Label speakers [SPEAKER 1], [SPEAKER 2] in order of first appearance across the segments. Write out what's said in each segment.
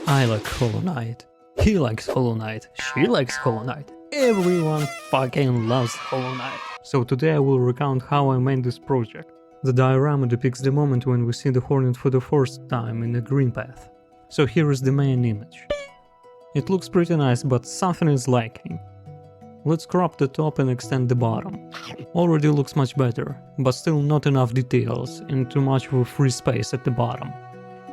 [SPEAKER 1] I like Hollow Knight. He likes Hollow Knight. She likes Hollow Knight. Everyone fucking loves Hollow Knight. So today I will recount how I made this project. The diorama depicts the moment when we see the Hornet for the first time in a Greenpath. So here is the main image. It looks pretty nice, but something is lacking. Let's crop the top and extend the bottom. Already looks much better, but still not enough details and too much of a free space at the bottom.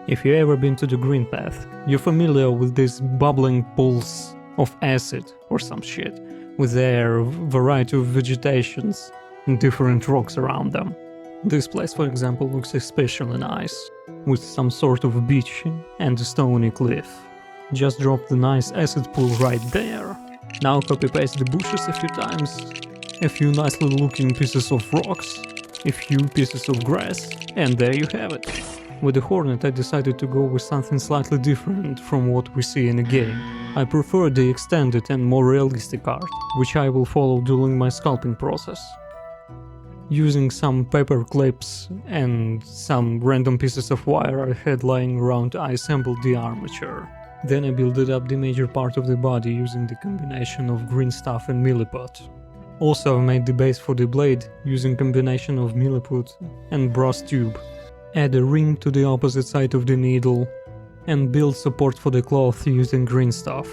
[SPEAKER 1] If you've ever been to the Greenpath, you're familiar with these bubbling pools of acid or some shit, with their variety of vegetations and different rocks around them. This place, for example, looks especially nice, with some sort of beach and a stony cliff. Just drop the nice acid pool right there. Now copy-paste the bushes a few times, a few nicely looking pieces of rocks, a few pieces of grass, and there you have it. With the Hornet I decided to go with something slightly different from what we see in the game. I prefer the extended and more realistic art, which I will follow during my sculpting process. Using some paper clips and some random pieces of wire I had lying around, I assembled the armature. Then I built up the major part of the body using the combination of green stuff and milliput. Also I made the base for the blade using combination of milliput and brass tube. Add a ring to the opposite side of the needle and build support for the cloth using green stuff.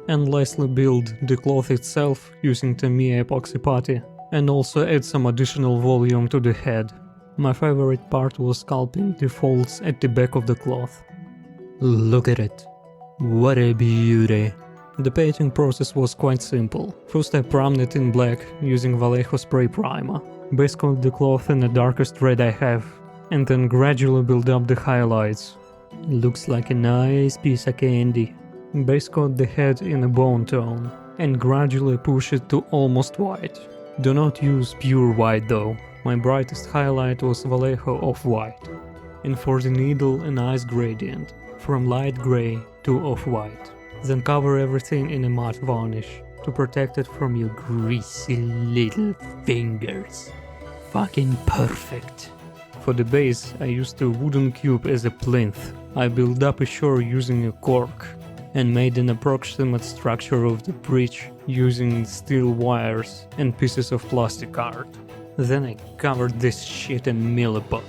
[SPEAKER 1] And lastly build the cloth itself using Tamiya epoxy putty and also add some additional volume to the head. My favorite part was sculpting the folds at the back of the cloth. Look at it. What a beauty! The painting process was quite simple. First I primed it in black using Vallejo spray primer. Base coat the cloth in the darkest red I have, and then gradually build up the highlights. Looks like a nice piece of candy. Base coat the head in a bone tone, and gradually push it to almost white. Do not use pure white though. My brightest highlight was Vallejo off-white. And for the needle a nice gradient, from light grey to off-white. Then cover everything in a matte varnish to protect it from your greasy little fingers. Fucking perfect. For the base I used a wooden cube as a plinth. I built up a shore using a cork and made an approximate structure of the bridge using steel wires and pieces of plastic art. Then I covered this shit in milliput.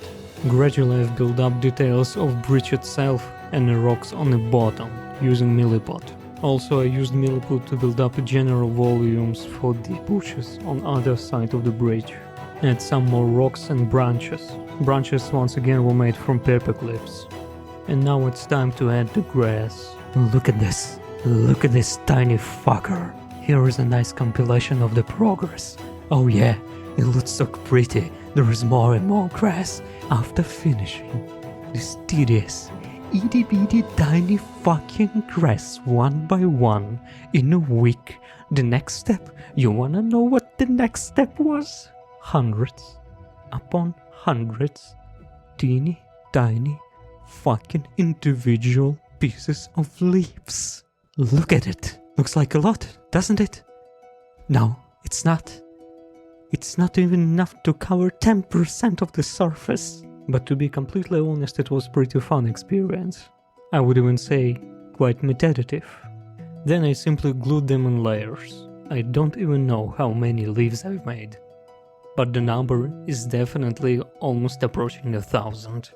[SPEAKER 1] Gradually I've built up details of bridge itself and the rocks on the bottom using milliput. Also I used milliput to build up general volumes for the bushes on other side of the bridge. Add some more rocks and branches. Branches once again were made from paper clips. And now it's time to add the grass. Look at this. Look at this tiny fucker. Here is a nice compilation of the progress. Oh yeah, it looks so pretty. There is more and more grass. After finishing this tedious, itty bitty tiny fucking grass one by one in a week. The next step, you wanna know what the next step was? Hundreds upon hundreds, teeny tiny fucking individual pieces of leaves. Look at it. Looks like a lot, doesn't it? No, it's not. It's not even enough to cover 10% of the surface. But to be completely honest, it was pretty fun experience. I would even say quite meditative. Then I simply glued them in layers. I don't even know how many leaves I've made. But the number is definitely almost approaching 1,000.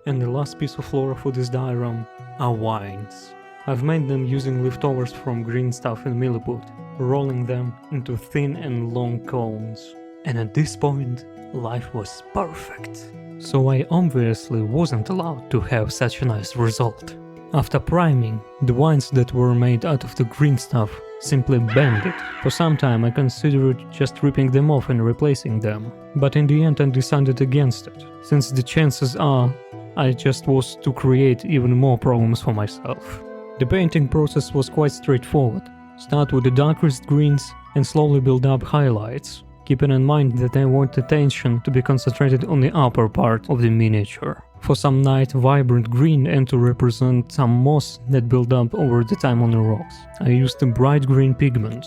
[SPEAKER 1] And the last piece of flora for this diorama are vines. I've made them using leftovers from green stuff in milliput, rolling them into thin and long cones. And at this point, life was perfect. So I obviously wasn't allowed to have such a nice result. After priming, the vines that were made out of the green stuff simply bended. For some time I considered just ripping them off and replacing them, but in the end I decided against it, since the chances are I just was to create even more problems for myself. The painting process was quite straightforward. Start with the darkest greens and slowly build up highlights, keeping in mind that I want attention to be concentrated on the upper part of the miniature. For some nice vibrant green and to represent some moss that built up over the time on the rocks. I used a bright green pigment.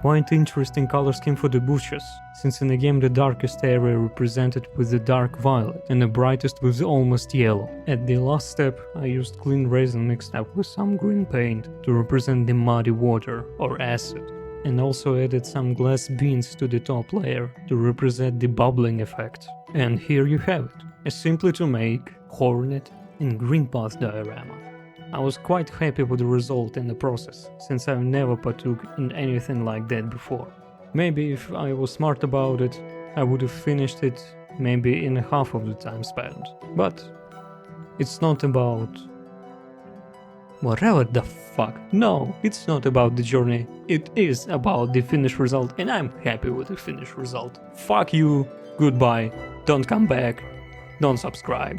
[SPEAKER 1] Quite interesting color scheme for the bushes, since in the game the darkest area represented with the dark violet and the brightest with almost yellow. At the last step I used clean resin mixed up with some green paint to represent the muddy water or acid, and also added some glass beans to the top layer to represent the bubbling effect. And here you have it, a simply to make Hornet in Greenpath diorama. I was quite happy with the result and the process, since I've never partook in anything like that before. Maybe if I was smart about it, I would have finished it maybe in half of the time spent. But it's not about... whatever the fuck. No, it's not about the journey. It is about the finished result, and I'm happy with the finished result. Fuck you, goodbye, don't come back, don't subscribe.